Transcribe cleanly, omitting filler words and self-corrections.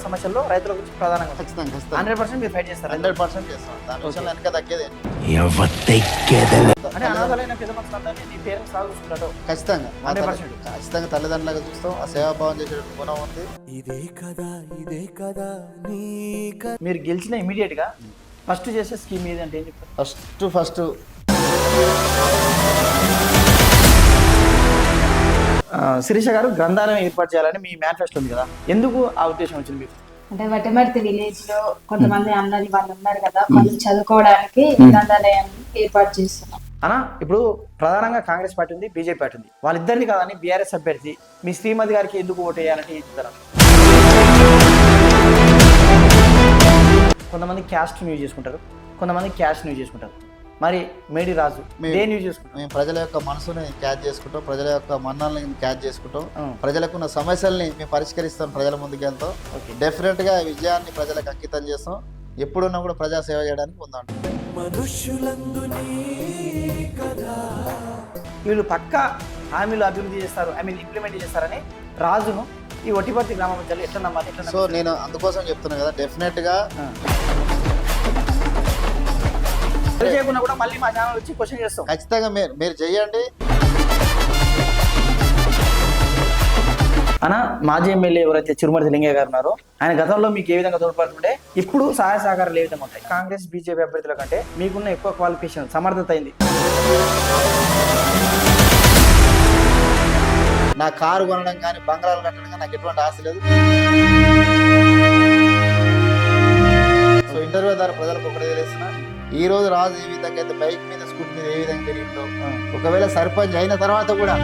సమస్యల్లో రైతుల గురించి ప్రధానంగా ఉంటుంది. ఖచ్చితంగా 100% మీరు ఫైట్ చేస్తారు. 100% చేస్తాం. దాని విషయంలో వెనక తగ్గేది అంటే అనాథలైన పెద్ద మనుషులందరినీ నీ పేరెంట్స్ సాగు చూసుకున్నాడు. ఖచ్చితంగా 100%. ఖచ్చితంగా తల్లిదండ్రులుగా చూస్తాం. ఆ సేవాభావం చేసే గుణం ఉంది. మీరు గెలిచిన ఇమీడియట్ గా ఫస్ట్ చేసే స్కీమ్ ఏది అంటే ఏం చెప్తారు? ఫస్ట్ శిరీష గారు గ్రంథాలయం ఏర్పాటు చేయాలని మీ మేనిఫెస్టో ఉంది కదా, ఎందుకు ఆ ఉద్దేశం వచ్చింది మీకు? అంటే వట్టమర్తి విలేజ్ లో కొంతమంది అన్నలు వాళ్ళు ఉన్నారు కదా, వాళ్ళు చదువుకోవడానికి గ్రంథాలయం ఏర్పాటు చేస్తున్నాం. అన్న ఇప్పుడు ప్రధానంగా కాంగ్రెస్ పార్టీ ఉంది, బీజేపీ పార్టీ ఉంది. వాళ్ళిద్దరిని కాదని బీఆర్ఎస్ అభ్యర్థి మీ శ్రీమతి గారికి ఎందుకు ఓటు వేయాలంటే ఏం చెప్తారు? కొంతమంది క్యాస్ట్ యూజ్ చేసుకుంటారు, కొంతమంది క్యాష్ యూజ్ చేసుకుంటారు. మరి మేడి రాజు దేని యూజ్ చేసుకుంటారు? మేము ప్రజల యొక్క మనసుని క్యాచ్ చేసుకుంటాం, ప్రజల యొక్క మన్నాలని క్యాచ్ చేసుకుంటాం, ప్రజలకు ఉన్న సమస్యల్ని మేము పరిష్కరిస్తాం, ప్రజల ముందుకు వెళ్తాం. డెఫినెట్ గా విజయాన్ని ప్రజలకు అంకితం చేస్తాం. ఎప్పుడున్నా కూడా ప్రజా సేవ చేయడానికి ఉందాం. వీళ్ళు పక్క హామీలు అభివృద్ధి చేస్తారు, ఇంప్లిమెంట్ చేస్తారని రాజును ఈ ఒట్టిపర్తి గ్రామ ప్రజలు ఎట్లా నమ్మాలి? సో నేను అందుకోసం చెప్తున్నాను కదా, డెఫినెట్ గా చేయకుండా కూడా మళ్ళీ మా ఛానల్ వచ్చి క్వశ్చన్ చేస్తాం. ఖచ్చితంగా మీరు చేయండి. అన్న మాజీ ఎమ్మెల్యే ఎవరైతే చిరుమర్తి లింగయ్య గారు ఉన్నారో ఆయన గతంలో మీకు ఏ విధంగా తోడ్పడుతుంటే ఇప్పుడు సహాయ సహకారాలు ఏ విధంగా ఉంటాయి? కాంగ్రెస్ బీజేపీ అభ్యర్థుల కంటే మీకున్న ఎక్కువ క్వాలిఫికేషన్ సమర్థత అయింది. నా కారు కొనడం కానీ బంగారాలు కట్టడం కానీ నాకు ఎటువంటి ఆశ లేదు. సో ఇంటర్వ్యూ ద్వారా ప్రజలకు ఒకటే తెలిసిన, ఈ రోజు రాజు ఏ విధంగా అయితే బైక్ మీద స్కూటీ మీద ఏ విధంగా తిరిగిందో, ఒకవేళ సర్పంచ్ అయిన తర్వాత కూడా